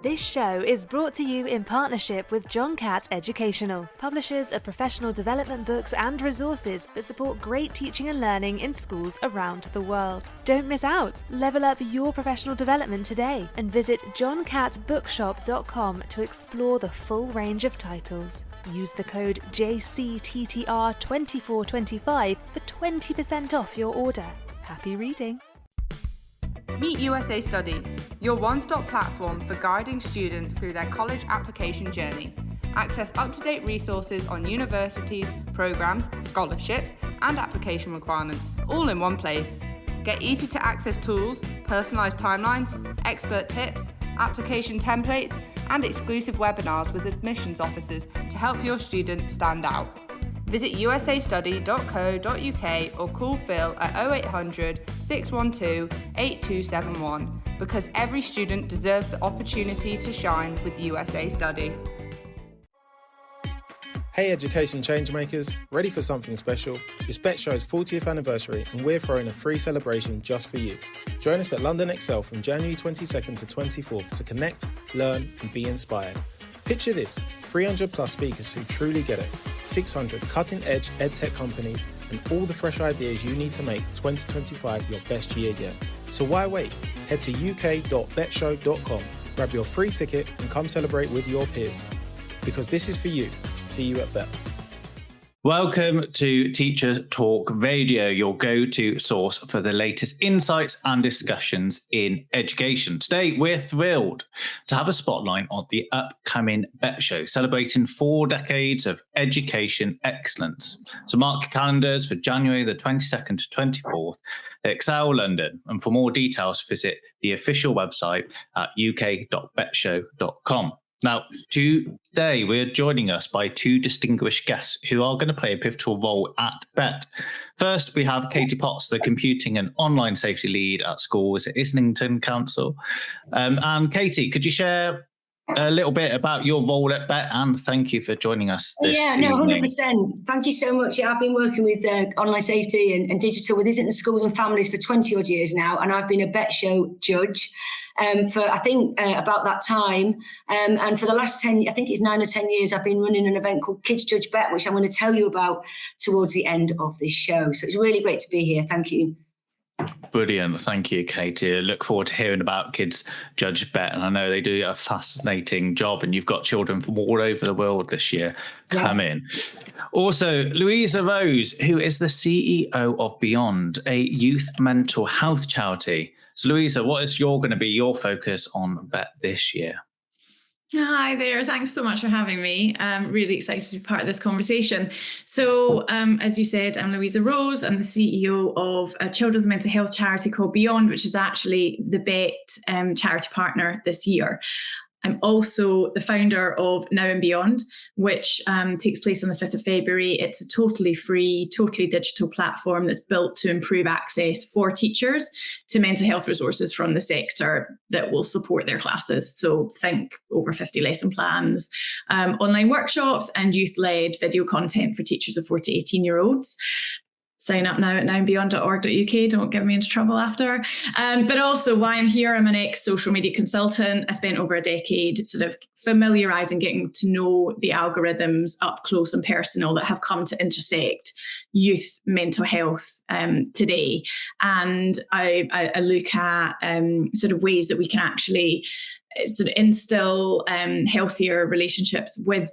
This show is brought to you in partnership with John Catt Educational, publishers of professional development books and resources that support great teaching and learning in schools around the world. Don't miss out. Level up your professional development today and visit johncattbookshop.com to explore the full range of titles. Use the code JCTTR2425 for 20% off your order. Happy reading. Meet USA Study, your one-stop platform for guiding students through their college application journey. Access up-to-date resources on universities, programs, scholarships, and application requirements, all in one place. Get easy-to-access tools, personalised timelines, expert tips, application templates, and exclusive webinars with admissions officers to help your student stand out. Visit usastudy.co.uk or call Phil at 0800 612 8271 because every student deserves the opportunity to shine with USA Study. Hey education changemakers, ready for something special? It's BETT Show's 40th anniversary and we're throwing a free celebration just for you. Join us at London Excel from January 22nd to 24th to connect, learn and be inspired. Picture this, 300 plus speakers who truly get it, 600 cutting-edge edtech companies and all the fresh ideas you need to make 2025 your best year yet. So why wait? Head to uk.bettshow.com, grab your free ticket and come celebrate with your peers. Because this is for you. See you at BETT. Welcome to Teacher Talk Radio, your go-to source for the latest insights and discussions in education. Today, we're thrilled to have a spotlight on the upcoming BETT Show, celebrating 4 decades of education excellence. So mark your calendars for January the 22nd to 24th at Excel London. And for more details, visit the official website at uk.bettshow.com. Now, today we're joining us by 2 distinguished guests who are going to play a pivotal role at BETT. First, we have Katie Potts, the Computing and Online Safety Lead at schools at Islington Council. And Katie, could you share a little bit about your role at BETT, and thank you for joining us this evening. 100%. Thank you so much. I've been working with online safety and digital with Islington schools and families for 20 odd years now, and I've been a BETT Show judge for I think about that time. And for the last 10, I think it's 9 or 10 years, I've been running an event called Kids Judge BETT, which I'm going to tell you about towards the end of this show. So it's really great to be here. Thank you. Brilliant. Thank you, Katie. I look forward to hearing about Kids Judge BETT. And I know they do a fascinating job, and you've got children from all over the world this year come in. Also, Louisa Rose, who is the CEO of Beyond, a youth mental health charity. So, Louisa, what is going to be your focus on BETT this year? Hi there. Thanks so much for having me. I'm really excited to be part of this conversation. So, as you said, I'm Louisa Rose. I'm the CEO of a children's mental health charity called Beyond, which is actually the BETT charity partner this year. I'm also the founder of Now and Beyond, which takes place on the 5th of February. It's a totally free, totally digital platform that's built to improve access for teachers to mental health resources from the sector that will support their classes. So think over 50 lesson plans, online workshops and youth-led video content for teachers of 4 to 18-year-olds. Sign up now at nowandbeyond.org.uk. Don't get me into trouble after. But also why I'm here, I'm an ex-social media consultant. I spent over a decade sort of familiarising, getting to know the algorithms up close and personal that have come to intersect youth mental health today. And I look at sort of ways that we can actually sort of instill healthier relationships with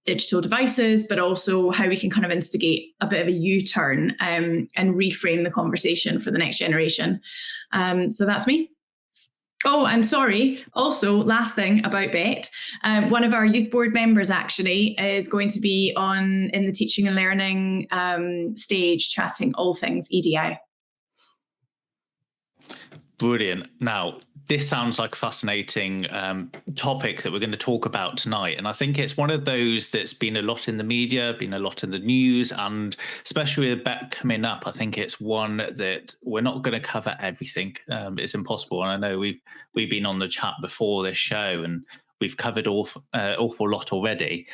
digital devices, but also how we can kind of instigate a bit of a U-turn and reframe the conversation for the next generation. So that's me. Oh, and sorry, also last thing about BETT, one of our youth board members actually is going to be in the teaching and learning stage chatting all things EDI. Brilliant. Now, this sounds like a fascinating topic that we're going to talk about tonight. And I think it's one of those that's been a lot in the media, been a lot in the news, and especially with BETT coming up, I think it's one that we're not going to cover everything. It's impossible. And I know we've been on the chat before this show, and we've covered awful lot already.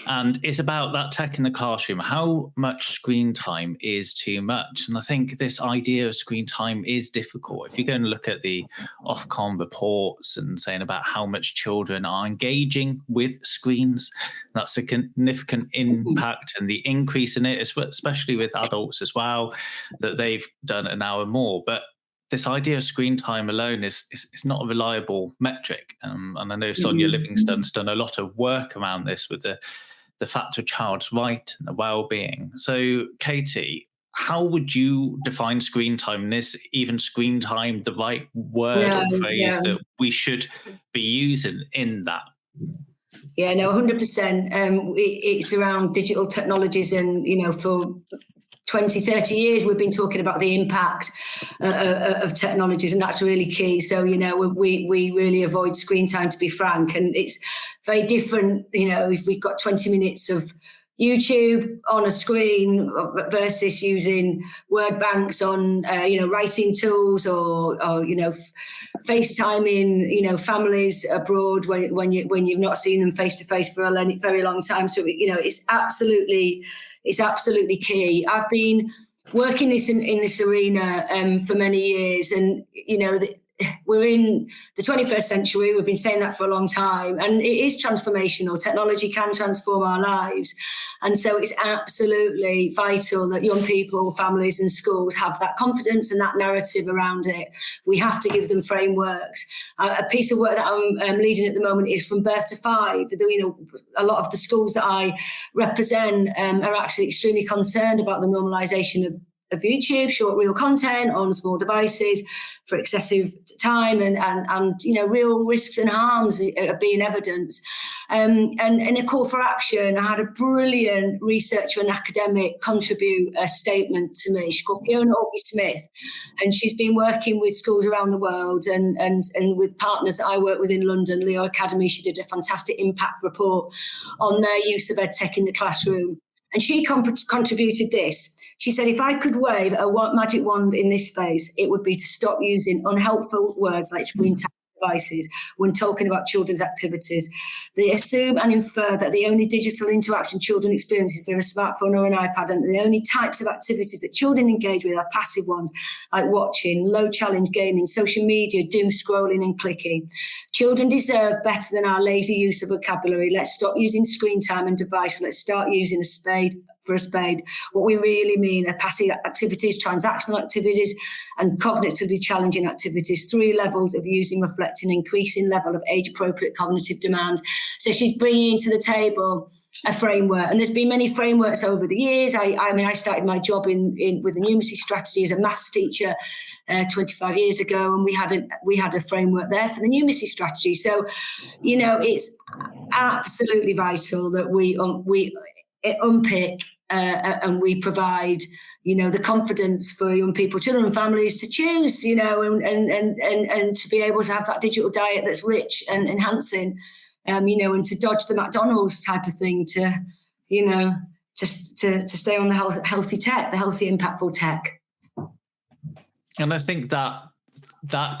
And it's about that tech in the classroom. How much screen time is too much? And I think this idea of screen time is difficult. If you go and look at the Ofcom reports and saying about how much children are engaging with screens, that's a significant impact, and the increase in it, especially with adults as well, that they've done an hour more. But this idea of screen time alone is not a reliable metric. And I know Sonia Livingston's done a lot of work around this with the fact of child's right and the well-being. So, Katie, how would you define screen time? And is even screen time the right word or phrase that we should be using in that? Yeah, no, 100%. It's around digital technologies, and, for 20, 30 years, we've been talking about the impact of technologies, and that's really key. So, we really avoid screen time, to be frank, and it's very different, if we've got 20 minutes of YouTube on a screen versus using word banks on, writing tools or FaceTiming, families abroad when you've not seen them face to face for a very long time. So, it's absolutely key. I've been working in this arena for many years, and we're in the 21st century. We've been saying that for a long time, and it is transformational. Technology can transform our lives, and so it's absolutely vital that young people, families and schools have that confidence and that narrative around it. We have to give them frameworks. A piece of work that I'm leading at the moment is from birth to 5. A lot of the schools that I represent are actually extremely concerned about the normalisation of YouTube, short reel content on small devices for excessive time, and real risks and harms are being evidenced. And a call for action. I had a brilliant researcher and academic contribute a statement to me. She's called Fiona Smith, and she's been working with schools around the world and with partners that I work with in London, Leo Academy. She did a fantastic impact report on their use of EdTech in the classroom. And she contributed this. She said, if I could wave a magic wand in this space, it would be to stop using unhelpful words like screen time devices when talking about children's activities. They assume and infer that the only digital interaction children experience is via a smartphone or an iPad, and the only types of activities that children engage with are passive ones, like watching, low challenge gaming, social media, doom scrolling and clicking. Children deserve better than our lazy use of vocabulary. Let's stop using screen time and devices. Let's start using a spade for a spade. What we really mean are passive activities, transactional activities, and cognitively challenging activities. 3 levels of using, reflecting, increasing level of age-appropriate cognitive demand. So she's bringing to the table a framework, and there's been many frameworks over the years. I started my job with the numeracy strategy as a maths teacher 25 years ago, and we had a framework there for the numeracy strategy. So, it's absolutely vital that we unpick and we provide, the confidence for young people, children and families to choose, and to be able to have that digital diet that's rich and enhancing, and to dodge the McDonald's type of thing, to stay on the healthy tech, the healthy, impactful tech. And I think that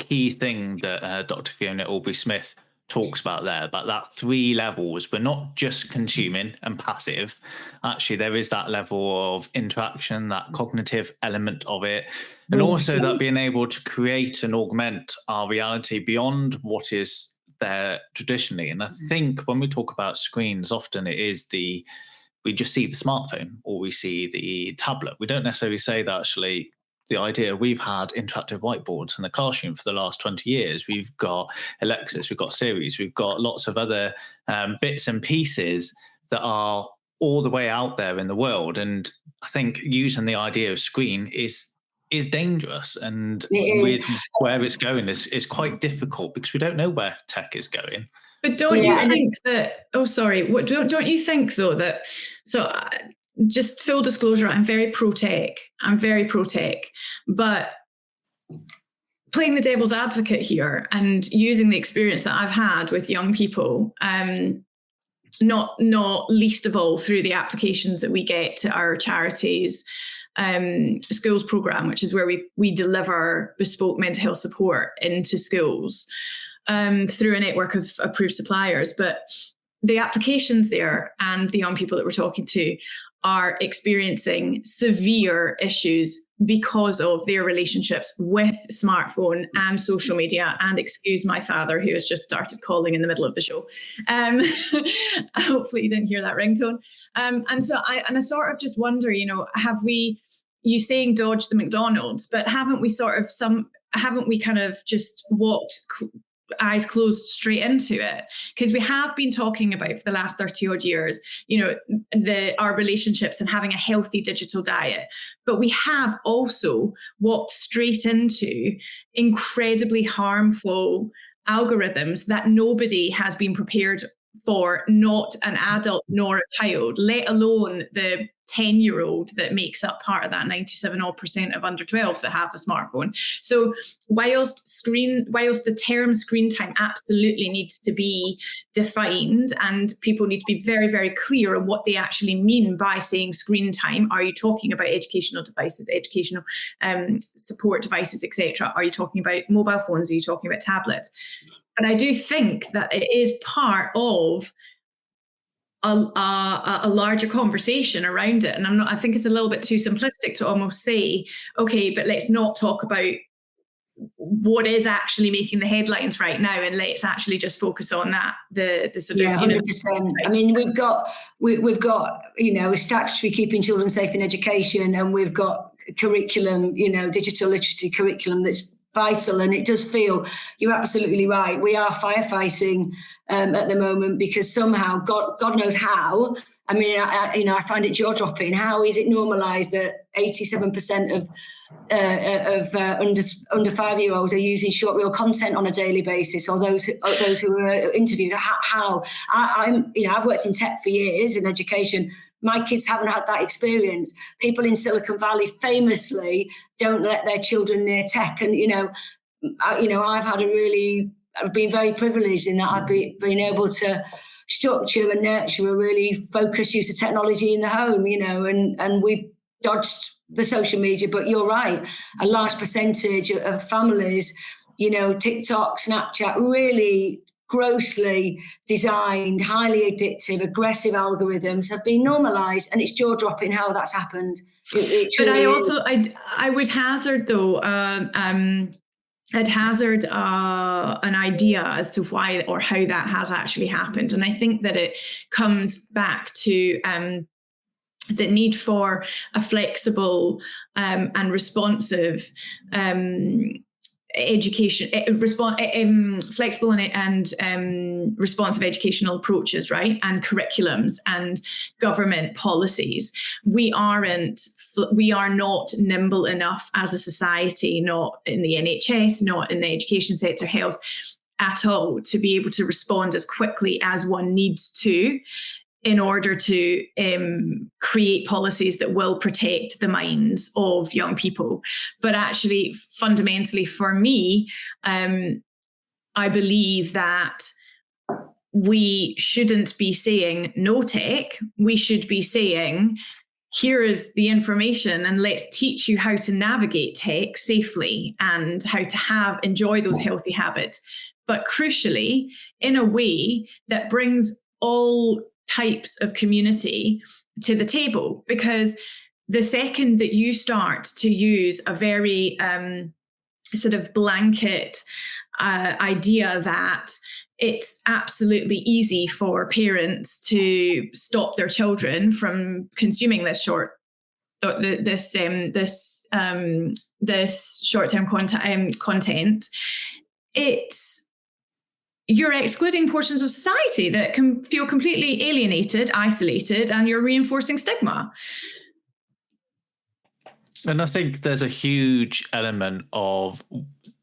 key thing that Dr. Fiona Smith talks about there, about that 3 levels. We're not just consuming and passive. Actually, there is that level of interaction, that cognitive element of it, and also that being able to create and augment our reality beyond what is there traditionally. And I think when we talk about screens, often it is we just see the smartphone or we see the tablet. We don't necessarily say that actually the idea we've had interactive whiteboards in the classroom for the last 20 years. We've got Alexis, we've got Series, we've got lots of other bits and pieces that are all the way out there in the world. And I think using the idea of screen is dangerous, and with where it's going is quite difficult because we don't know where tech is going. But don't you think that, don't you think though that, just full disclosure, I'm very pro-tech, but playing the devil's advocate here and using the experience that I've had with young people, not least of all through the applications that we get to our charities schools program, which is where we deliver bespoke mental health support into schools. through a network of approved suppliers. But the applications there and the young people that we're talking to are experiencing severe issues because of their relationships with smartphone and social media. And excuse my father, who has just started calling in the middle of the show. Hopefully you didn't hear that ringtone. And so I sort of just wonder, you saying dodge the McDonald's, but haven't we kind of just walked eyes closed straight into it? Because we have been talking about for the last 30 odd years, our relationships and having a healthy digital diet. But we have also walked straight into incredibly harmful algorithms that nobody has been prepared for, not an adult nor a child, let alone the 10-year-old that makes up part of that 97% of under 12s that have a smartphone. So whilst the term screen time absolutely needs to be defined, and people need to be very, very clear on what they actually mean by saying screen time. Are you talking about educational devices, educational support devices, etc.? Are you talking about mobile phones? Are you talking about tablets? But I do think that it is part of a larger conversation around it. And I think it's a little bit too simplistic to almost say, okay, but let's not talk about what is actually making the headlines right now, and let's actually just focus on that. The sort of 100%. I mean, we've got a statutory keeping children safe in education, and we've got curriculum, digital literacy curriculum that's vital. And it does feel, you're absolutely right, we are firefighting at the moment, because somehow, God knows how. I mean, I find it jaw-dropping. How is it normalised that 87% of under 5-year-olds are using short reel content on a daily basis, or those who are interviewed? How? I've worked in tech for years in education. My kids haven't had that experience. People in Silicon Valley famously don't let their children near tech. And, I've been very privileged in that I've been able to structure and nurture a really focused use of technology in the home, and we've dodged the social media. But you're right, a large percentage of families, TikTok, Snapchat, really grossly designed, highly addictive, aggressive algorithms have been normalised, and it's jaw-dropping how that's happened. But I would hazard though, an idea as to why or how that has actually happened. And I think that it comes back to the need for a flexible and responsive education, flexible and responsive educational approaches, right? And curriculums and government policies. We are not nimble enough as a society, not in the NHS, not in the education sector, health at all, to be able to respond as quickly as one needs to, in order to create policies that will protect the minds of young people. But actually, fundamentally for me, I believe that we shouldn't be saying no tech. We should be saying, here is the information, and let's teach you how to navigate tech safely and how to enjoy those healthy habits. But crucially, in a way that brings all types of community to the table, because the second that you start to use a very sort of blanket idea that it's absolutely easy for parents to stop their children from consuming this short-term content, you're excluding portions of society that can feel completely alienated, isolated, and you're reinforcing stigma. And I think there's a huge element of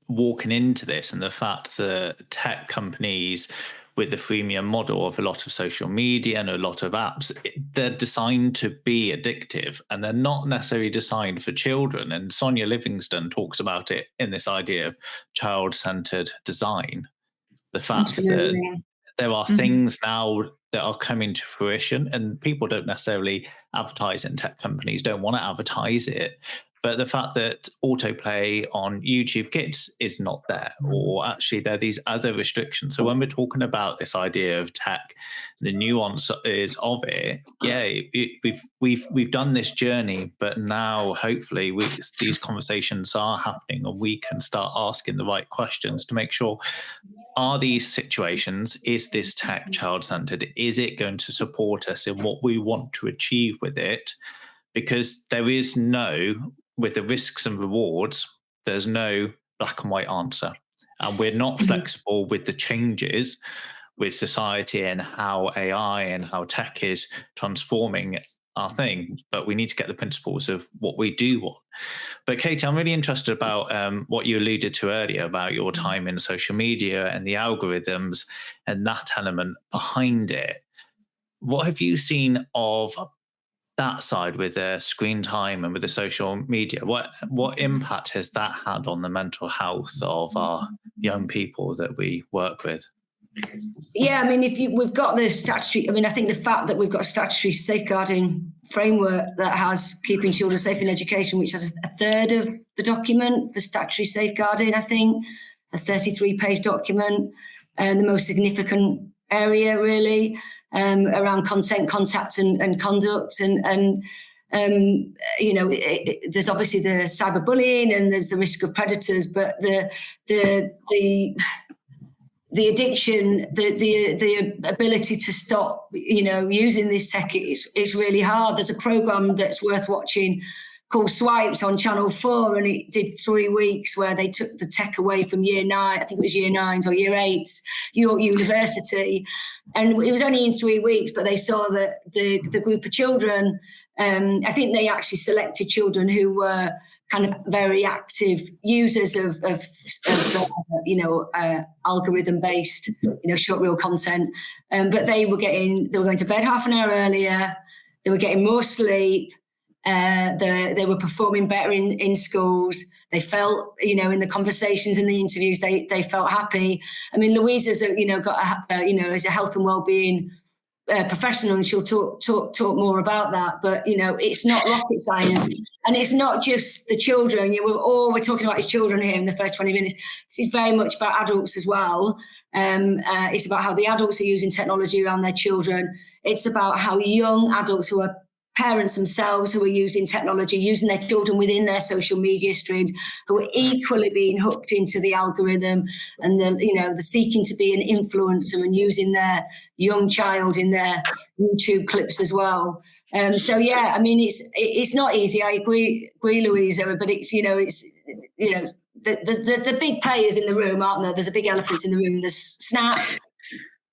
walking into this, and the fact that tech companies with the freemium model of a lot of social media and a lot of apps, they're designed to be addictive, and they're not necessarily designed for children. And Sonia Livingston talks about it in this idea of child-centered design. The fact that there are things now that are coming to fruition, and people don't necessarily advertise in tech companies, don't want to advertise it, But the fact that autoplay on YouTube Kids is not there, or actually there are these other restrictions. So when we're talking about this idea of tech, the nuance is of it. Yeah, we've done this journey, but now hopefully these conversations are happening, and we can start asking the right questions to make sure, are these situations, is this tech child-centered? Is it going to support us in what we want to achieve with it? Because there is no, with the risks and rewards, there's no black and white answer. And we're not flexible with the changes with society and how AI and how tech is transforming our thing. But we need to get the principles of what we do want. But Katie, I'm really interested about what you alluded to earlier about your time in social media and the algorithms and that element behind it. What have you seen of that side with the screen time and with the social media? What impact has that had on the mental health of our young people that we work with? Yeah, I mean, we've got the statutory, I mean, I think the fact that we've got a statutory safeguarding framework that has keeping children safe in education, which has a third of the document for statutory safeguarding, I think, a 33-page document, and the most significant area really around consent, contact and conduct. And you know, there's obviously the cyberbullying and there's the risk of predators, but the addiction, the ability to stop, you know, using this tech is really hard. There's a program that's worth watching called Swipes on Channel 4, and it did 3 weeks where they took the tech away from year 9, I think it was year 9s or year 8s, York University. And it was only in 3 weeks, but they saw that the group of children, I think they actually selected children who were kind of very active users of algorithm-based, short reel content. But they were going to bed half an hour earlier. They were getting more sleep. They were performing better in schools. They felt, in the conversations and the interviews, they felt happy. I mean, Louisa's, is a health and wellbeing professional, and she'll talk more about that. But it's not rocket science, and it's not just the children. We're talking about children here in the first 20 minutes. This is very much about adults as well. It's about how the adults are using technology around their children. It's about how young adults who are parents themselves who are using technology, using their children within their social media streams, who are equally being hooked into the algorithm and the seeking to be an influencer and using their young child in their YouTube clips as well. So yeah, I mean, it's not easy. I agree, Louisa, but it's there's the big players in the room, aren't there? There's a big elephant in the room. There's Snap,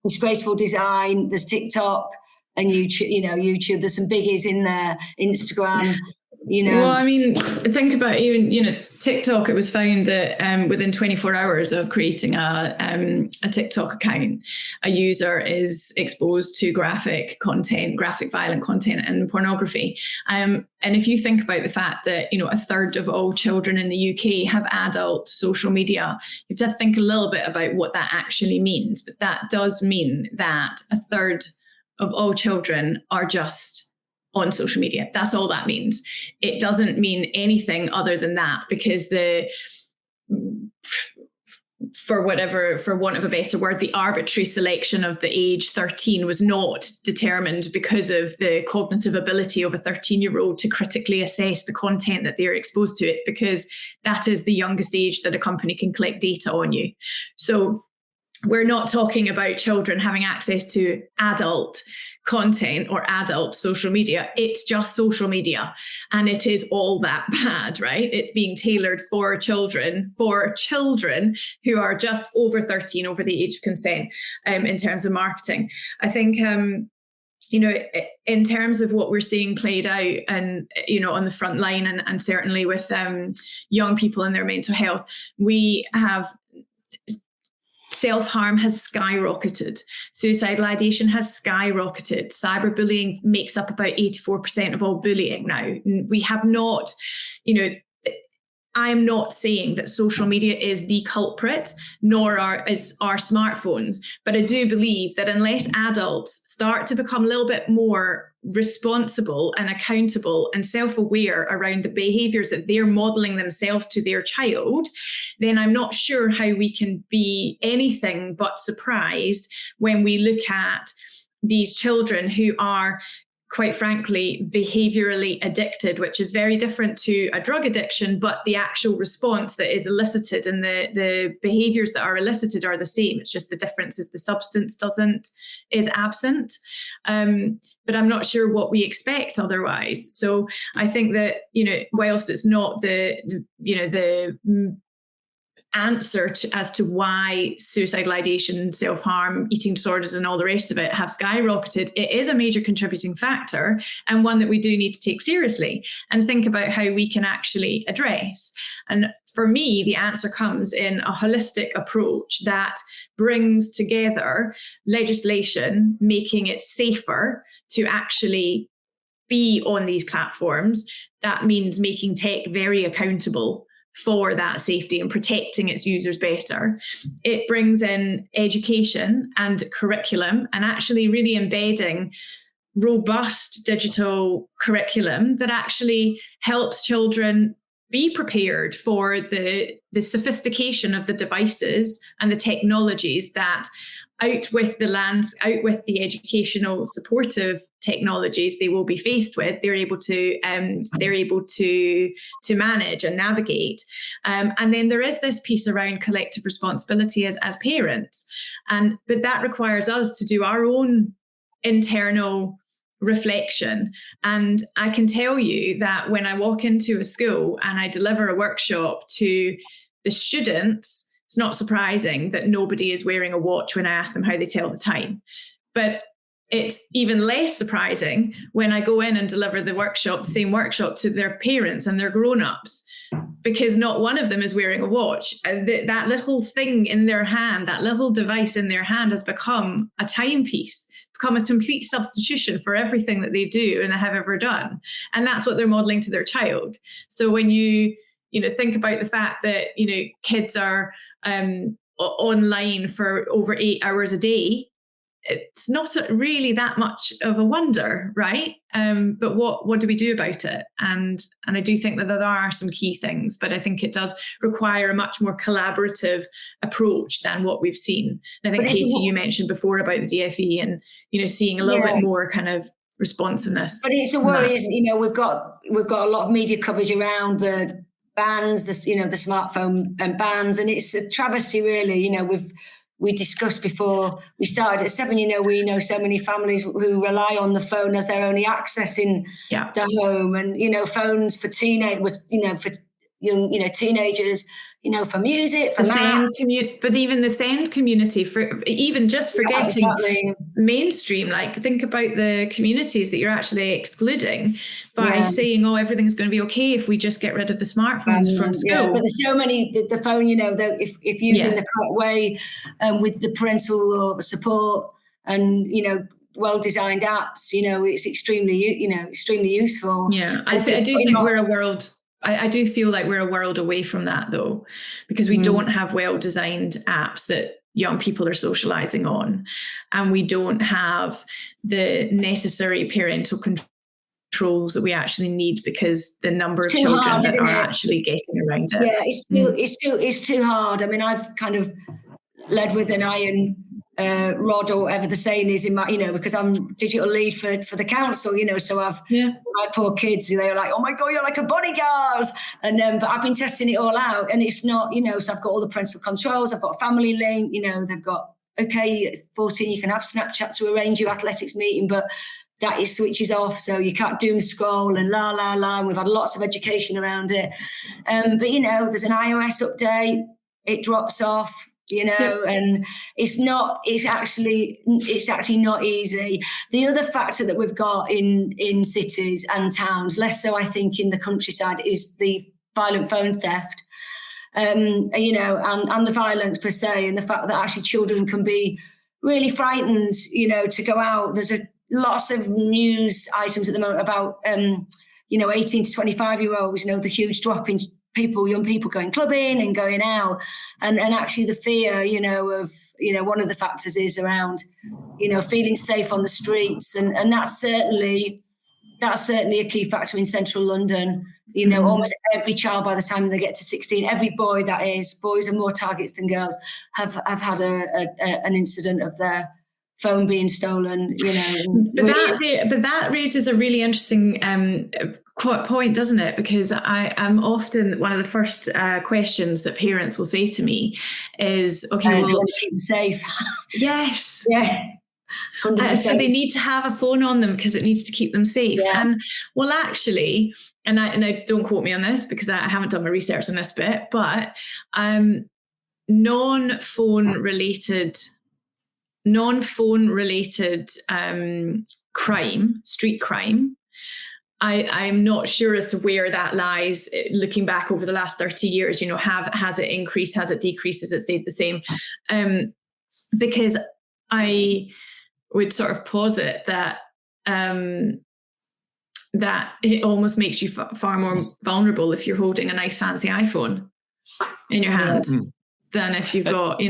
disgraceful design. There's TikTok. And YouTube, there's some biggies in there, Instagram, Well, I mean, think about even, TikTok, it was found that within 24 hours of creating a TikTok account, a user is exposed to graphic violent content and pornography. And if you think about the fact that, a third of all children in the UK have adult social media, you have to think a little bit about what that actually means. But that does mean that a third of all children are just on social media. That's all that means. It doesn't mean anything other than that, because for want of a better word, the arbitrary selection of the age 13 was not determined because of the cognitive ability of a 13-year-old to critically assess the content that they're exposed to. It's because that is the youngest age that a company can collect data on you. So we're not talking about children having access to adult content or adult social media. It's just social media, and it is all that bad, right? It's being tailored for children who are just over 13, over the age of consent, in terms of marketing. I think, in terms of what we're seeing played out and, on the front line and certainly with young people and their mental health, we have self-harm has skyrocketed. Suicidal ideation has skyrocketed. Cyberbullying makes up about 84% of all bullying now. We have not, I'm not saying that social media is the culprit, nor is our smartphones. But I do believe that unless adults start to become a little bit more responsible and accountable and self-aware around the behaviours that they're modelling themselves to their child, then I'm not sure how we can be anything but surprised when we look at these children who are, quite frankly, behaviorally addicted, which is very different to a drug addiction, but the actual response that is elicited and the behaviors that are elicited are the same. It's just the difference is the substance is absent. But I'm not sure what we expect otherwise. So I think that, whilst it's not the answer as to why suicidal ideation, self-harm, eating disorders and all the rest of it have skyrocketed, it is a major contributing factor, and one that we do need to take seriously and think about how we can actually address. And for me, the answer comes in a holistic approach that brings together legislation, making it safer to actually be on these platforms. That means making tech very accountable for that safety and protecting its users better. It brings in education and curriculum and actually really embedding robust digital curriculum that actually helps children be prepared for the sophistication of the devices and the technologies that out with the educational supportive technologies they will be faced with, they're able to manage and navigate. And then there is this piece around collective responsibility as parents. But that requires us to do our own internal reflection. And I can tell you that when I walk into a school and I deliver a workshop to the students, it's not surprising that nobody is wearing a watch when I ask them how they tell the time. But it's even less surprising when I go in and deliver the same workshop to their parents and their grown-ups, because not one of them is wearing a watch. That little thing in their hand, that little device in their hand has become a timepiece, become a complete substitution for everything that they do and have ever done. And that's what they're modeling to their child. So when you think about the fact that, kids are online for over 8 hours a day, it's not really that much of a wonder, right? But what do we do about it? And I do think that there are some key things, but I think it does require a much more collaborative approach than what we've seen. And I think, Katie, you mentioned before about the DFE and, seeing a little bit more kind of responsiveness. But it's a worry, we've got a lot of media coverage around the bans, the smartphone bans, and it's a travesty, really. We discussed before we started at 7. We know so many families who rely on the phone as their only access in the home, and phones for teenagers. For music, for SEND community, but even the SEND community, for even just forgetting mainstream, like think about the communities that you're actually excluding by saying, everything's going to be okay if we just get rid of the smartphones from school. Yeah, but there's so many, the phone, that if used in the correct way, with the parental support and, well-designed apps, it's extremely useful. Yeah, I do think we're a world. I do feel like we're a world away from that, though, because we don't have well-designed apps that young people are socializing on, and we don't have the necessary parental controls that we actually need, because the number of children that are actually getting around it. Yeah, it's too hard. I mean, I've kind of led with an iron rod, or whatever the saying is, in my, because I'm digital lead for the council, so I've my poor kids, they're like, oh my God, you're like a bodyguard. And but I've been testing it all out, and it's not, so I've got all the parental controls, I've got Family Link, they've got, okay, 14, you can have Snapchat to arrange your athletics meeting, but that is switches off, so you can't doom scroll and la la la. And we've had lots of education around it, but there's an iOS update, it drops off. And it's actually not easy. The other factor that we've got in cities and towns, less so I think in the countryside, is the violent phone theft, and the violence per se, and the fact that actually children can be really frightened, to go out. There's lots of news items at the moment about 18 to 25-year-olds, the huge drop in young people going clubbing and going out, and actually the fear, of, one of the factors is around, feeling safe on the streets, and that's certainly a key factor in central London. Almost every child by the time they get to 16, every boy, that is, boys are more targets than girls, have had an incident of their phone being stolen. But that raises a really interesting point, doesn't it? Because I'm often, one of the first questions that parents will say to me is, okay, well, want to keep them safe. Yes. Yeah. So they need to have a phone on them because it needs to keep them safe. Yeah. And well, actually, and I don't quote me on this because I haven't done my research on this bit, but non-phone related crime, street crime, I'm not sure as to where that lies. Looking back over the last 30 years, has it increased? Has it decreased? Has it stayed the same? Because I would sort of posit that that it almost makes you far more vulnerable if you're holding a nice fancy iPhone in your hand than if you've got,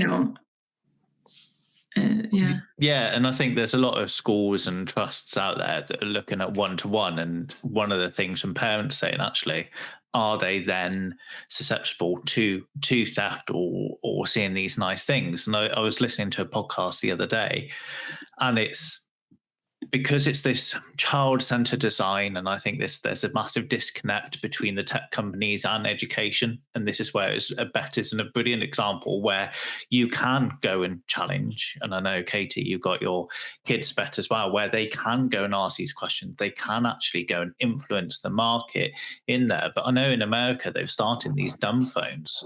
Yeah, and I think there's a lot of schools and trusts out there that are looking at one-to-one, and one of the things from parents saying, actually, are they then susceptible to theft or seeing these nice things? And I was listening to a podcast the other day, and it's because it's this child-centered design, and I think there's a massive disconnect between the tech companies and education. And this is where BETT is a brilliant example where you can go and challenge. And I know, Katie, you've got your kids BETT as well, where they can go and ask these questions. They can actually go and influence the market in there. But I know in America, they've started these dumb phones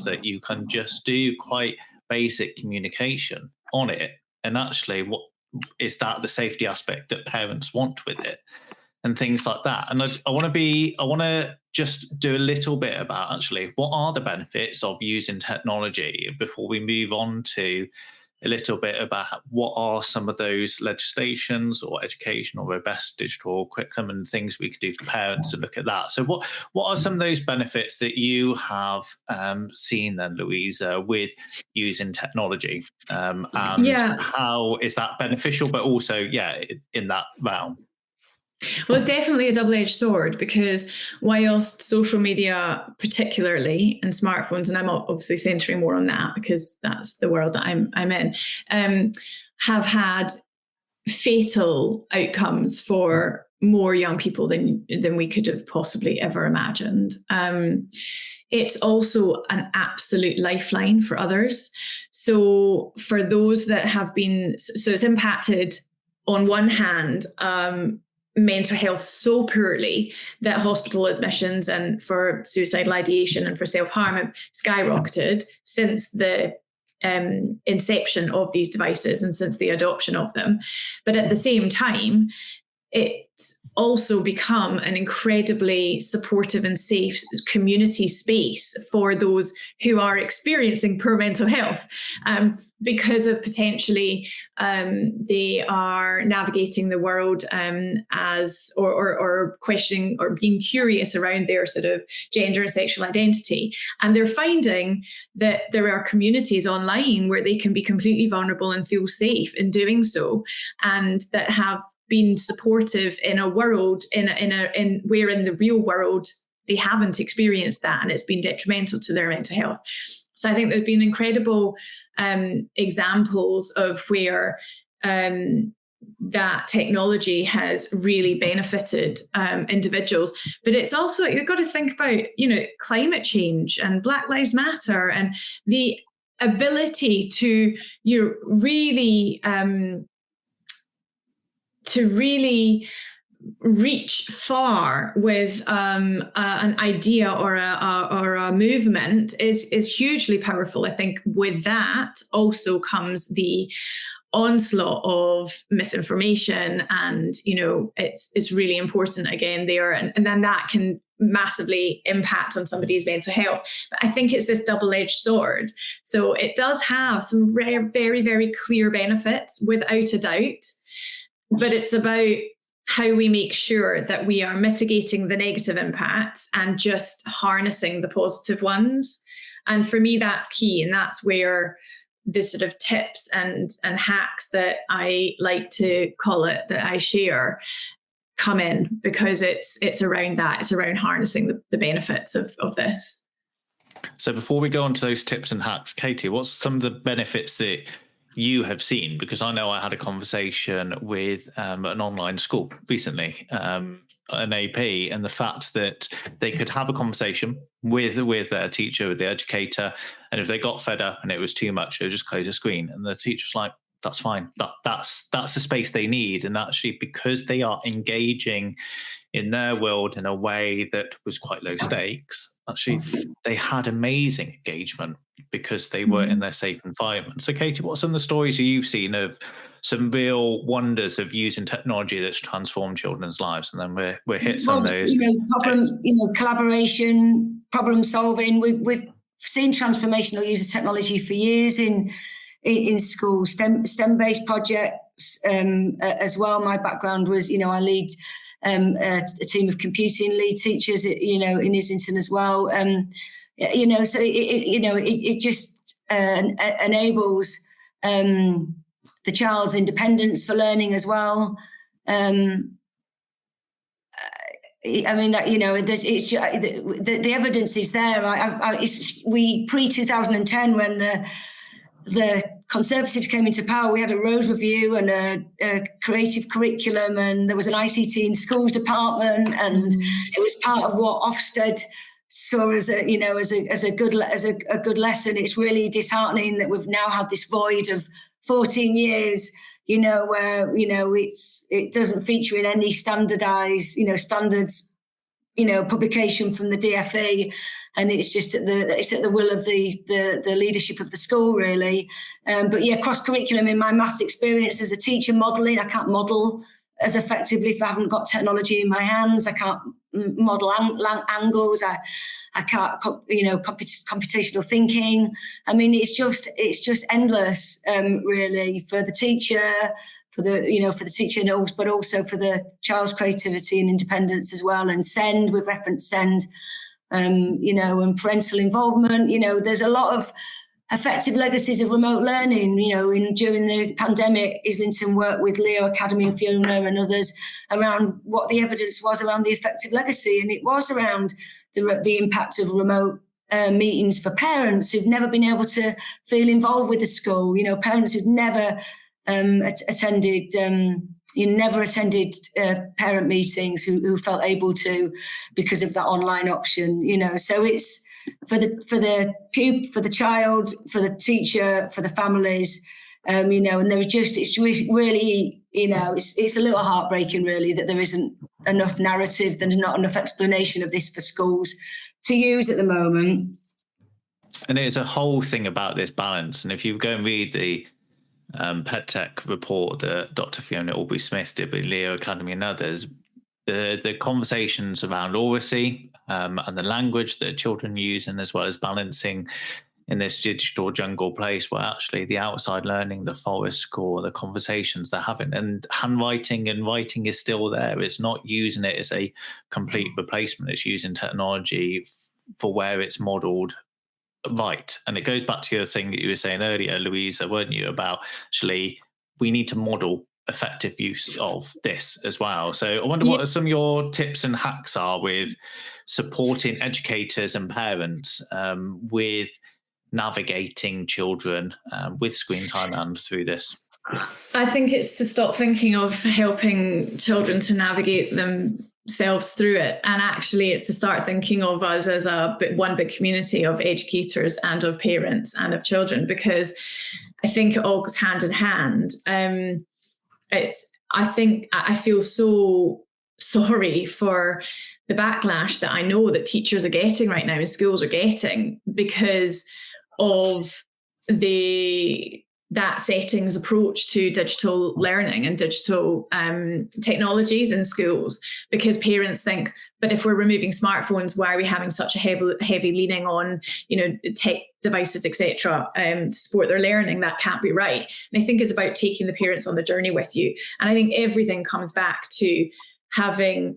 that you can just do quite basic communication on it. And actually, what is that the safety aspect that parents want with it and things like that? And I want to just do a little bit about actually what are the benefits of using technology before we move on to a little bit about what are some of those legislations or education or robust digital curriculum and things we could do for parents and look at that. So what are some of those benefits that you have seen then, Louisa, with using technology? And how is that beneficial, but also, in that realm? Well, it's definitely a double-edged sword, because whilst social media, particularly, and smartphones, and I'm obviously centering more on that because that's the world that I'm in, have had fatal outcomes for more young people than we could have possibly ever imagined. It's also an absolute lifeline for others. So for those that have been, so it's impacted on one hand, mental health so poorly that hospital admissions and for suicidal ideation and for self-harm have skyrocketed since the inception of these devices and since the adoption of them. But at the same time, it's also become an incredibly supportive and safe community space for those who are experiencing poor mental health, because of potentially they are navigating the world as or questioning or being curious around their sort of gender and sexual identity. And they're finding that there are communities online where they can be completely vulnerable and feel safe in doing so, and that have been supportive in a world in where in the real world they haven't experienced that, and it's been detrimental to their mental health. So I think there have been incredible examples of where that technology has really benefited individuals. But it's also, you've got to think about, climate change and Black Lives Matter and the ability to really reach far with an idea or a movement is hugely powerful. I think with that also comes the onslaught of misinformation, and it's really important again there, and then that can massively impact on somebody's mental health. But I think it's this double-edged sword. So it does have some very, very, very clear benefits without a doubt, but it's about how we make sure that we are mitigating the negative impacts and just harnessing the positive ones. And for me, that's key. And that's where the sort of tips and hacks that I like to call it, that I share, come in, because it's around that. It's around harnessing the benefits of this. So before we go on to those tips and hacks, Katie, what's some of the benefits that you have seen? Because I know I had a conversation with an online school recently, an AP, and the fact that they could have a conversation with their teacher, with the educator, and if they got fed up and it was too much, they would just close the screen. And the teacher was like, that's fine. That's the space they need. And actually, because they are engaging in their world in a way that was quite low stakes, actually they had amazing engagement because they were in their safe environment. So Katie, what are some of the stories you've seen of some real wonders of using technology that's transformed children's lives? And then we'll hit some of those. Collaboration, problem solving. We've seen transformational use of technology for years in schools, STEM-based projects as well. My background was, I lead a team of computing lead teachers, in Islington as well. So it just enables the child's independence for learning as well. The evidence is there. We pre-2010, when the Conservatives came into power, we had a road review and a creative curriculum, and there was an ICT in schools department, and it was part of what Ofsted saw as a good lesson. It's really disheartening that we've now had this void of 14 years, where it doesn't feature in any standardized standards publication from the DFE, and it's just at the will of the leadership of the school, really. But yeah, cross curriculum, in my maths experience as a teacher, modelling, I can't model as effectively if I haven't got technology in my hands. I can't model angles. I can't computational thinking. I mean, it's just endless, really, for the teacher. For the teacher, but also for the child's creativity and independence as well. And SEND, we've referenced SEND, and parental involvement. There's a lot of effective legacies of remote learning. During the pandemic, Islington worked with Leo Academy and Fiona and others around what the evidence was around the effective legacy, and it was around the impact of remote meetings for parents who've never been able to feel involved with the school. Parents who've never attended parent meetings who felt able to because of that online option. So it's for the child, for the teacher, for the families, and it's really, it's a little heartbreaking, really, that there isn't enough narrative, there's not enough explanation of this for schools to use at the moment. And it's a whole thing about this balance. And if you go and read the Pet Tech report that Dr. Fiona Aubrey-Smith did with Leo Academy and others, the conversations around literacy and the language that children use, and as well as balancing in this digital jungle place where actually the outside learning, the forest school, the conversations they're having, and handwriting and writing is still there. It's not using it as a complete replacement. It's using technology for where it's modelled right. And it goes back to your thing that you were saying earlier, Louisa, weren't you, about actually we need to model effective use of this as well. So I wonder what some of your tips and hacks are with supporting educators and parents with navigating children with screen time and through this. I think it's to stop thinking of helping children to navigate themselves through it, and actually it's to start thinking of us as one big community of educators and of parents and of children, because I think it all goes hand in hand. I feel so sorry for the backlash that I know that teachers are getting right now and schools are getting because of the that settings approach to digital learning and digital technologies in schools, because parents think, but if we're removing smartphones, why are we having such a heavy leaning on, tech devices, etc., to support their learning? That can't be right. And I think it's about taking the parents on the journey with you. And I think everything comes back to helping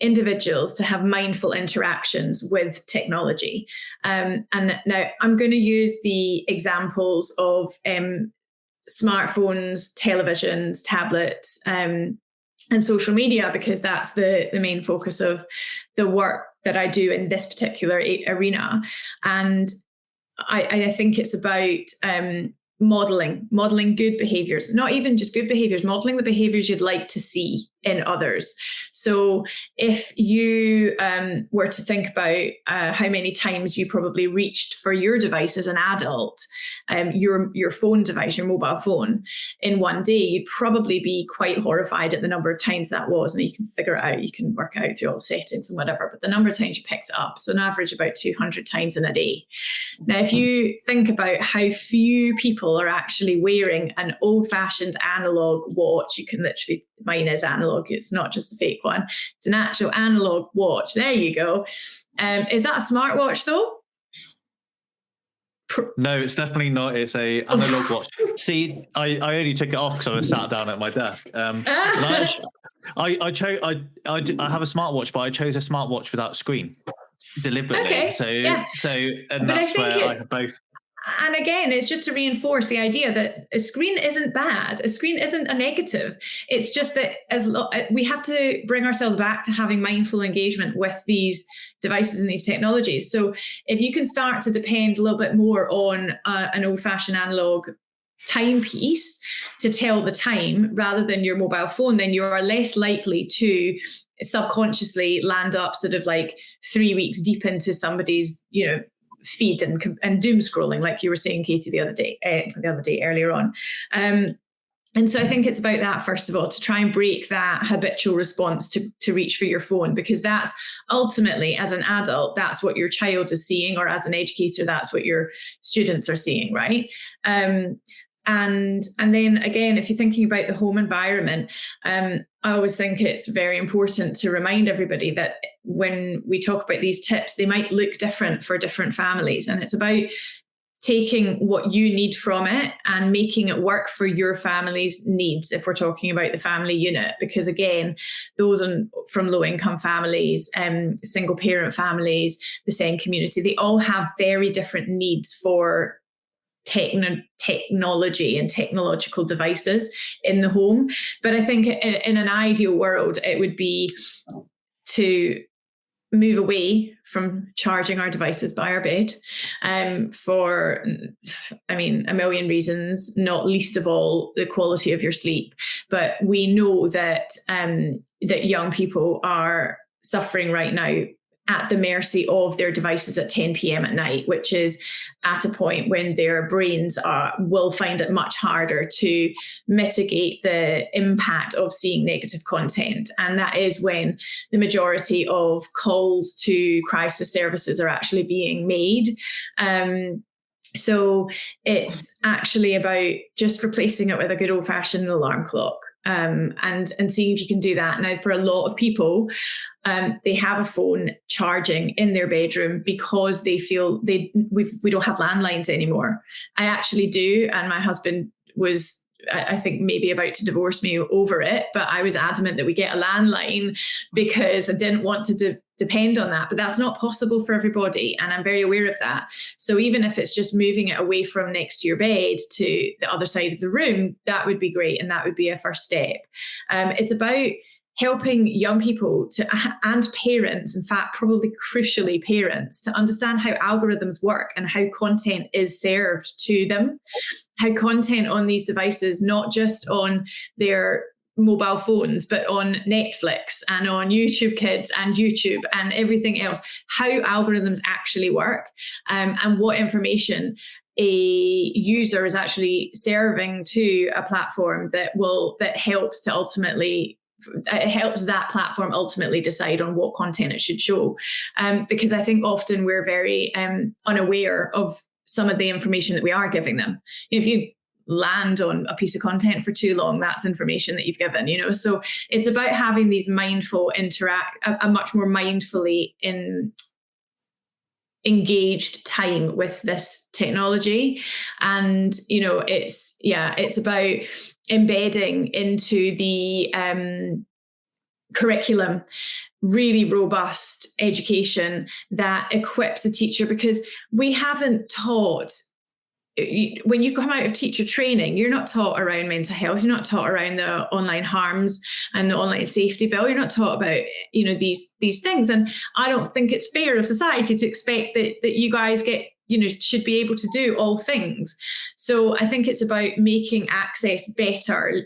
individuals to have mindful interactions with technology. And now I'm going to use the examples of smartphones, televisions, tablets, and social media, because that's the main focus of the work that I do in this particular arena. And I think it's about modeling good behaviors, not even just good behaviors, modeling the behaviors you'd like to see in others. So if you were to think about how many times you probably reached for your device as an adult, your phone device, your mobile phone, in one day, you'd probably be quite horrified at the number of times that was. And you can figure it out, you can work out through all the settings and whatever, but the number of times you picked it up, so on average about 200 times in a day. Now, if you think about how few people are actually wearing an old-fashioned analog watch, you can literally, mine is analog, it's not just a fake one, it's an actual analog watch. There you go. Is that a smartwatch though? No, it's definitely not. It's a analog watch. See, I only took it off because I was sat down at my desk. I have a smartwatch, but I chose a smartwatch without screen deliberately. Okay. And that's where I have both. And again, it's just to reinforce the idea that a screen isn't bad. A screen isn't a negative. It's just that we have to bring ourselves back to having mindful engagement with these devices and these technologies. So if you can start to depend a little bit more on an old-fashioned analog timepiece to tell the time rather than your mobile phone, then you are less likely to subconsciously land up sort of like 3 weeks deep into somebody's, feed and doom scrolling, like you were saying, Katie, the other day earlier on. And so I think it's about that, first of all, to try and break that habitual response to reach for your phone, because that's ultimately, as an adult, that's what your child is seeing, or as an educator, that's what your students are seeing, right? And then again, if you're thinking about the home environment, I always think it's very important to remind everybody that when we talk about these tips, they might look different for different families. And it's about taking what you need from it and making it work for your family's needs, if we're talking about the family unit. Because again, those from low-income families, single parent families, the same community, they all have very different needs for technology and technological devices in the home. But I think in an ideal world, it would be to move away from charging our devices by our bed for, a million reasons, not least of all the quality of your sleep. But we know that that young people are suffering right now at the mercy of their devices at 10 p.m. at night, which is at a point when their brains will find it much harder to mitigate the impact of seeing negative content. And that is when the majority of calls to crisis services are actually being made. So it's actually about just replacing it with a good old-fashioned alarm clock. And seeing if you can do that. Now, for a lot of people, they have a phone charging in their bedroom because they feel we don't have landlines anymore. I actually do, and my husband was, I think, maybe about to divorce me over it, but I was adamant that we get a landline because I didn't want to depend on that. But that's not possible for everybody, and I'm very aware of that. So even if it's just moving it away from next to your bed to the other side of the room, that would be great, and that would be a first step. It's about helping young people and parents, in fact, probably crucially parents, to understand how algorithms work and how content is served to them, how content on these devices, not just on their mobile phones, but on Netflix and on YouTube Kids and YouTube and everything else, how algorithms actually work, and what information a user is actually serving to a platform that helps that platform ultimately decide on what content it should show. Because I think often we're very unaware of some of the information that we are giving them. If you land on a piece of content for too long, that's information that you've given, so it's about having these mindful a much more mindfully engaged time with this technology. And it's about embedding into the curriculum really robust education that equips a teacher, because we haven't taught, when you come out of teacher training, you're not taught around mental health, you're not taught around the online harms and the online safety bill, you're not taught about these things. And I don't think it's fair of society to expect that you guys should be able to do all things. So I think it's about making access better,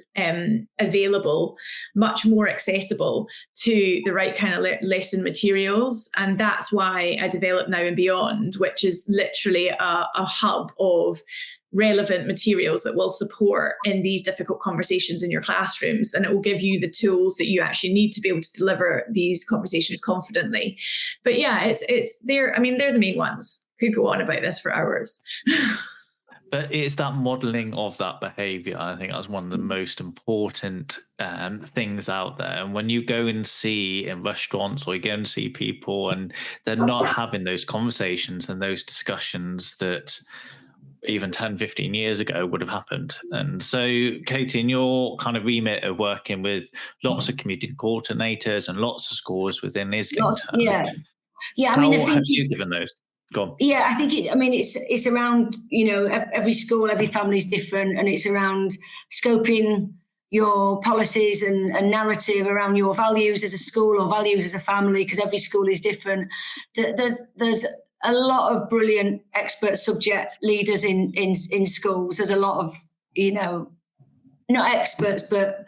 available, much more accessible to the right kind of lesson materials. And that's why I developed Now and Beyond, which is literally a hub of relevant materials that will support in these difficult conversations in your classrooms. And it will give you the tools that you actually need to be able to deliver these conversations confidently. But yeah, it's they're the main ones. Could go on about this for hours. But it's that modeling of that behavior. I think that's one of the most important things out there. And when you go and see in restaurants, or you go and see people and they're not having those conversations and those discussions that even 10, 15 years ago would have happened. And so, Katie, in your kind of remit of working with lots of community coordinators and lots of schools within Islington, how have you given those? Go on. Yeah, I think it's around, every school, every family is different, and it's around scoping your policies and narrative around your values as a school or values as a family, because every school is different. There's a lot of brilliant expert subject leaders in schools. There's a lot of, not experts, but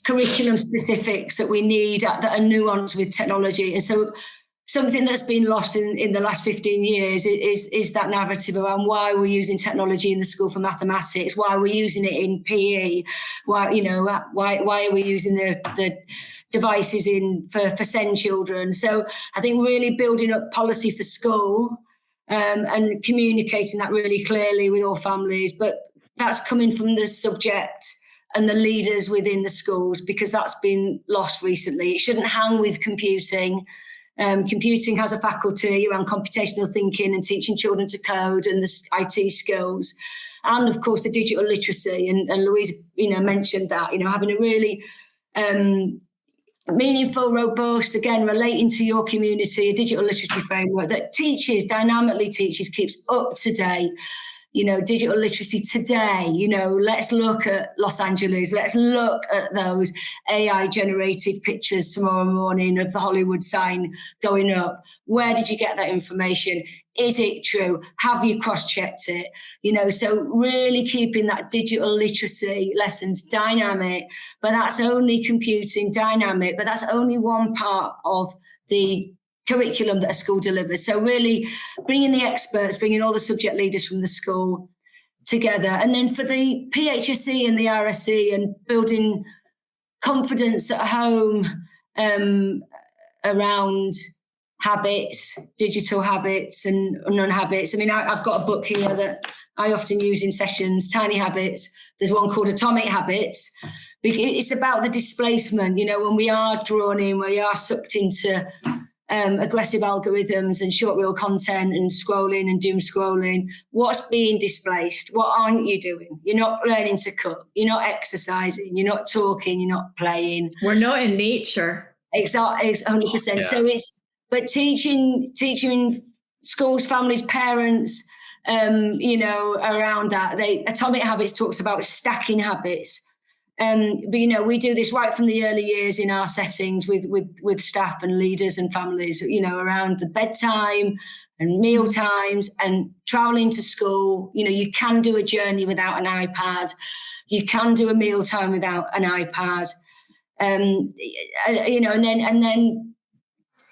curriculum specifics that we need that are nuanced with technology. And so something that's been lost in the last 15 years is that narrative around why we're using technology in the school for mathematics, why we're using it in PE, why are we using the devices for SEND children. So I think really building up policy for school and communicating that really clearly with all families, but that's coming from the subject and the leaders within the schools, because that's been lost recently. It shouldn't hang with computing. Computing has a faculty around computational thinking and teaching children to code and the IT skills, and of course the digital literacy. And Louise, mentioned that, having a really meaningful, robust, again, relating to your community, a digital literacy framework that dynamically teaches, keeps up to date. Digital literacy today, let's look at Los Angeles. Let's look at those AI generated pictures tomorrow morning of the Hollywood sign going up. Where did you get that information? Is it true? Have you cross-checked it? So really keeping that digital literacy lessons dynamic, but that's only computing dynamic, but that's only one part of the curriculum that a school delivers. So really bringing the experts, bringing all the subject leaders from the school together. And then for the PHSE and the RSE, and building confidence at home around habits, digital habits and non-habits. I mean, I've got a book here that I often use in sessions, Tiny Habits. There's one called Atomic Habits. It's about the displacement, when we are drawn in, we are sucked into aggressive algorithms and short reel content and scrolling and doom scrolling. What's being displaced? What aren't you doing? You're not learning to cook. You're not exercising. You're not talking. You're not playing. We're not in nature. Exactly, 100%. Yeah. So but teaching schools, families, parents, around that. Atomic Habits talks about stacking habits. But we do this right from the early years in our settings with staff and leaders and families, around the bedtime and meal times and traveling to school. You can do a journey without an iPad. You can do a meal time without an iPad. And then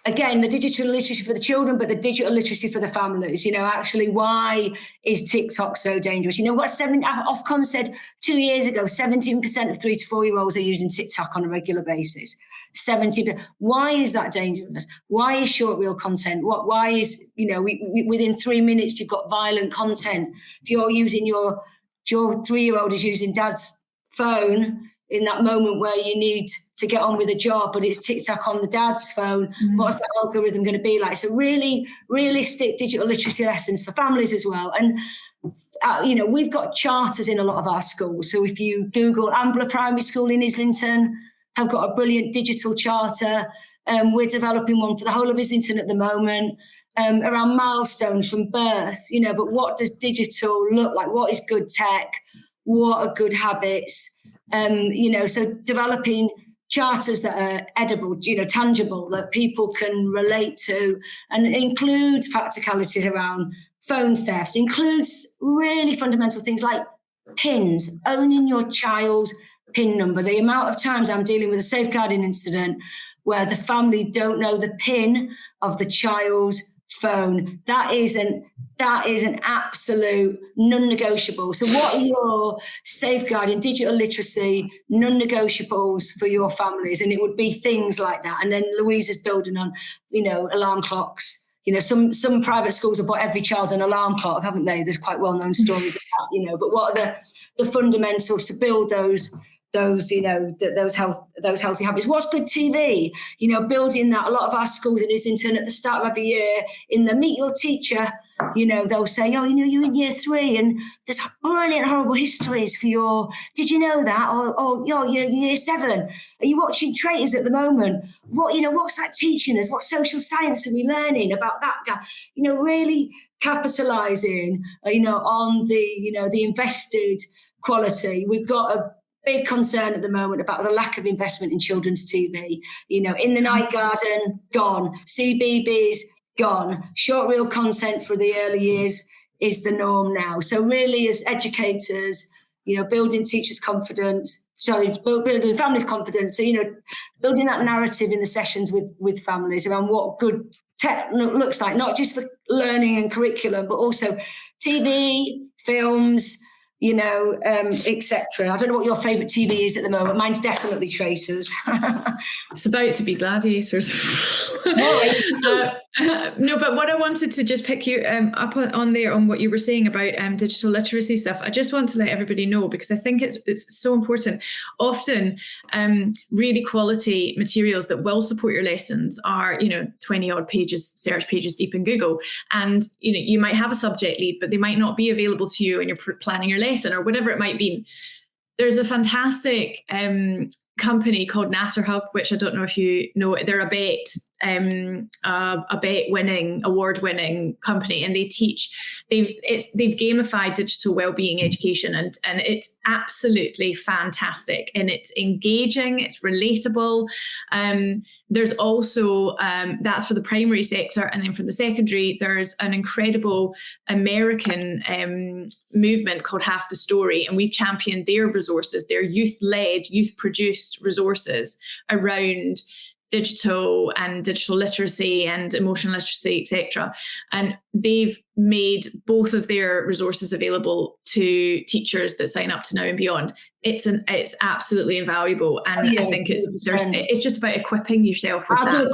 again, the digital literacy for the children, but the digital literacy for the families. Actually, why is TikTok so dangerous? Ofcom said 2 years ago, 17% of 3 to 4 year olds are using TikTok on a regular basis. 70%. Why is that dangerous? Why is short reel content? Why is, within 3 minutes, you've got violent content. If you're using your 3-year-old is using dad's phone in that moment where you need to get on with a job, but it's TikTok on the dad's phone. What's that algorithm going to be like? So really realistic digital literacy lessons for families as well. And, we've got charters in a lot of our schools. So if you Google Ambler Primary School in Islington, have got a brilliant digital charter. We're developing one for the whole of Islington at the moment around milestones from birth, but what does digital look like? What is good tech? What are good habits? So developing charters that are edible, tangible, that people can relate to, and it includes practicalities around phone thefts, includes really fundamental things like PINs, owning your child's PIN number. The amount of times I'm dealing with a safeguarding incident where the family don't know the PIN of the child's phone. That is an absolute non-negotiable. So what are your safeguarding digital literacy non-negotiables for your families? And it would be things like that. And then Louise is building on, alarm clocks. Some private schools have bought every child an alarm clock, haven't they? There's quite well-known stories of that, but what are the fundamentals to build those healthy habits? What's good TV? Building that. A lot of our schools in Islington at the start of every year in the Meet Your Teacher, they'll say, you're in year 3 and there's brilliant, horrible histories for your, did you know that? Or you're year 7. Are you watching Traitors at the moment? What's that teaching us? What social science are we learning about that guy? Really capitalising, on the invested quality. We've got a big concern at the moment about the lack of investment in children's TV. In the Night Garden, gone. CBeebies, gone. Short reel content for the early years is the norm now. So really, as educators, building teachers' confidence, building families' confidence. So, building that narrative in the sessions with families around what good tech looks like, not just for learning and curriculum, but also TV, films, etc. I don't know what your favourite TV is at the moment. Mine's definitely Traitors. It's about to be Gladiators. No, but what I wanted to just pick you up on there on what you were saying about digital literacy stuff. I just want to let everybody know, because I think it's so important. Often, really quality materials that will support your lessons are 20 odd pages, search pages deep in Google, and you might have a subject lead, but they might not be available to you when you're planning your lesson or whatever it might be. There's a fantastic company called NatterHub, which I don't know if you know. They're a BETT award-winning company, and they've gamified digital wellbeing education, and it's absolutely fantastic, and it's engaging, it's relatable. There's also that's for the primary sector, and then for the secondary, there's an incredible American movement called Half the Story, and we've championed their resources, their youth-led, youth-produced resources around digital and digital literacy and emotional literacy, etc. And they've made both of their resources available to teachers that sign up to Now and Beyond. It's absolutely invaluable, and I think it's just about equipping yourself with I'll do a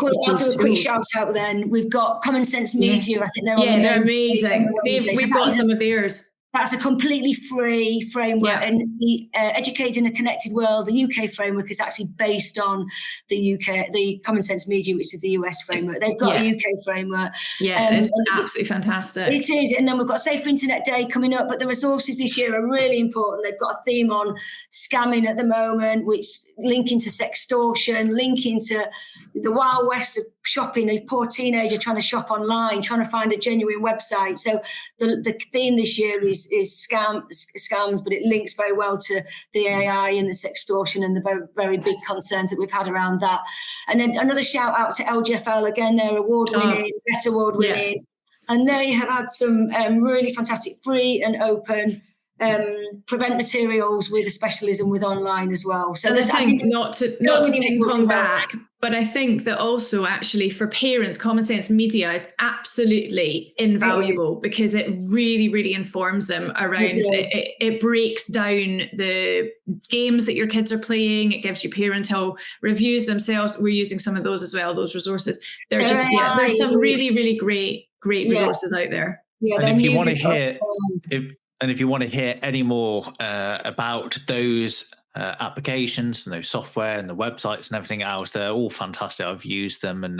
quick shout out then. We've got Common Sense Media. I think they're amazing. We've got some of theirs. That's a completely free framework, and the Educating a Connected World, the UK framework, is actually based on the Common Sense Media, which is the US framework. They've got a UK framework. Yeah, it's absolutely fantastic. It is, and then we've got Safer Internet Day coming up, but the resources this year are really important. They've got a theme on scamming at the moment, which linking to sextortion, linking to the Wild West of shopping, a poor teenager trying to shop online, trying to find a genuine website. So the theme this year is scams, but it links very well to the AI and the sextortion and the very, very big concerns that we've had around that. And then another shout out to LGFL, again, they're award-winning, BETT award-winning, and they have had some really fantastic free and open prevent materials with a specialism with online as well. So I think not to ping pong back, but I think that also actually for parents, common sense media is absolutely invaluable because it really, really informs them around it. It breaks down the games that your kids are playing. It gives you parental reviews themselves. We're using some of those as well, those resources. They're just, there's some really, really great resources out there. Yeah, and if you want to hear, if you want to hear any more about those applications and those software and the websites and everything else, they're all fantastic. I've used them and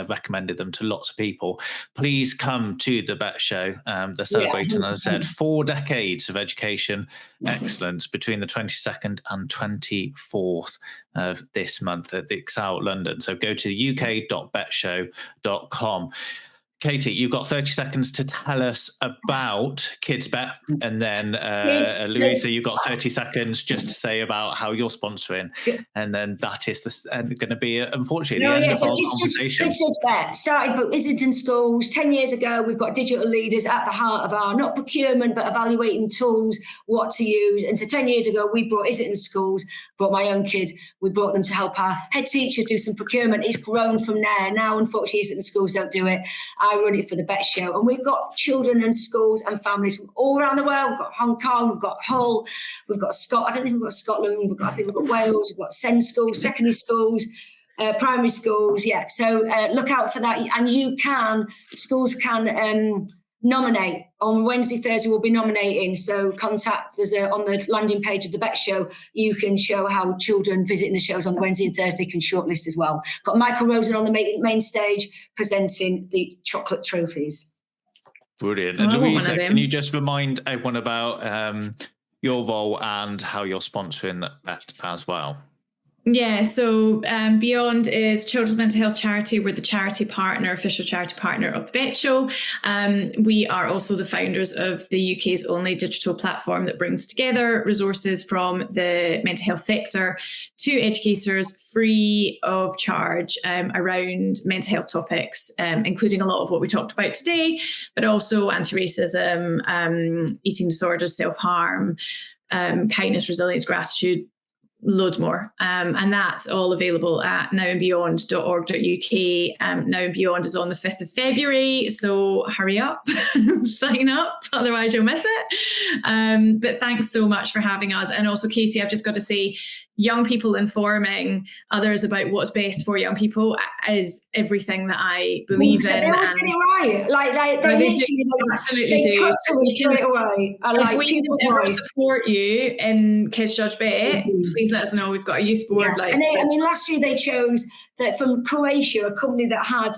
recommended them to lots of people. Please come to the BETT Show. They're celebrating, as I said, 4 decades of education excellence between the 22nd and 24th of this month at the Excel London. So go to uk.bettshow.com. Katie, you've got 30 seconds to tell us about Kids Bet, and then Louisa, you've got 30 seconds just to say about how you're sponsoring, and then that is going to be, unfortunately, the end of our conversation. Kids Bet started by Islington schools 10 years ago. We've got digital leaders at the heart of our, not procurement, but evaluating tools, what to use. And so 10 years ago, we brought Islington schools, brought my own kids, we brought them to help our head teachers do some procurement. It's grown from there. Now, unfortunately, Islington schools don't do it. I run it for the BETT Show, and we've got children and schools and families from all around the world. We've got Hong Kong, we've got Hull, we've got Scotland. I don't think we've got Scotland. I think we've got Wales. We've got SEND schools, secondary schools, primary schools. Yeah, so look out for that. And schools can nominate. On Wednesday, Thursday, we'll be nominating. So contact, on the landing page of the BETT Show, you can show how children visiting the shows on Wednesday and Thursday can shortlist as well. Got Michael Rosen on the main stage presenting the chocolate trophies. Brilliant. And Louisa, can you just remind everyone about your role and how you're sponsoring BETT as well? Yeah, so Beyond is children's mental health charity. We're the charity partner, official charity partner of the BETT Show. We are also the founders of the UK's only digital platform that brings together resources from the mental health sector to educators free of charge around mental health topics, including a lot of what we talked about today, but also anti-racism, eating disorders, self-harm, kindness, resilience, gratitude, loads more. And that's all available at nowandbeyond.org.uk. Now and Beyond is on the 5th of February, so hurry up, sign up, otherwise you'll miss it. But thanks so much for having us. And also, Katie, I've just got to say, young people informing others about what's best for young people is everything that I believe in. They always get it right. Like they absolutely do. Straight away. If we can ever support you in Kids Judge Bet, please let us know. We've got a youth board. Yeah. Last year they chose that from Croatia, a company that had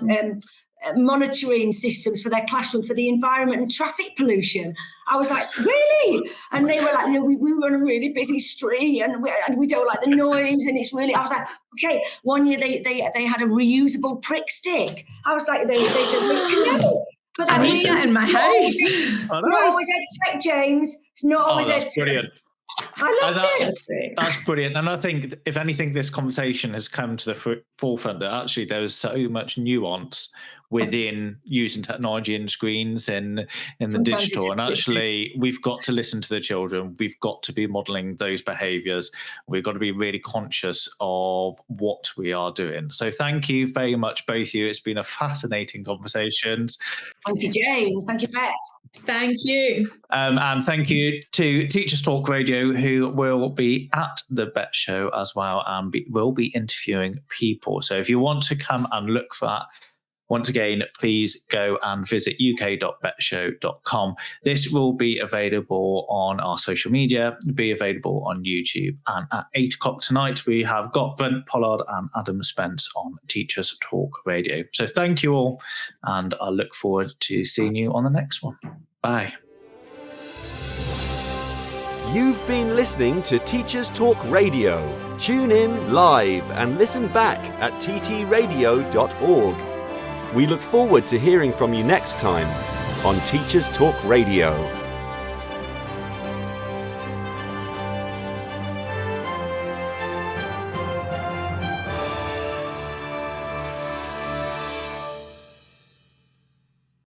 monitoring systems for their classroom for the environment and traffic pollution. I was like, really? And they were like, we run a really busy street and we don't like the noise, and it's really. I was like, okay. One year they had a reusable prick stick. I was like, they said, no. But I need that in my house. Not always ed tech, James. It's not always ed tech. Brilliant. I loved it. That's brilliant. And I think, if anything, this conversation has come to the forefront that actually there is so much nuance within using technology and screens in the digital. And actually, we've got to listen to the children. We've got to be modelling those behaviours. We've got to be really conscious of what we are doing. So thank you very much, both of you. It's been a fascinating conversation. Thank you, James. Thank you, BETT. Thank you. And thank you to Teachers Talk Radio, who will be at the BETT Show as well and will be interviewing people. So if you want to come and look for that, once again, please go and visit uk.bettshow.com. This will be available on our social media, be available on YouTube. And at 8 o'clock tonight, we have got Brent Pollard and Adam Spence on Teachers Talk Radio. So thank you all, and I look forward to seeing you on the next one. Bye. You've been listening to Teachers Talk Radio. Tune in live and listen back at ttradio.org. We look forward to hearing from you next time on Teachers Talk Radio.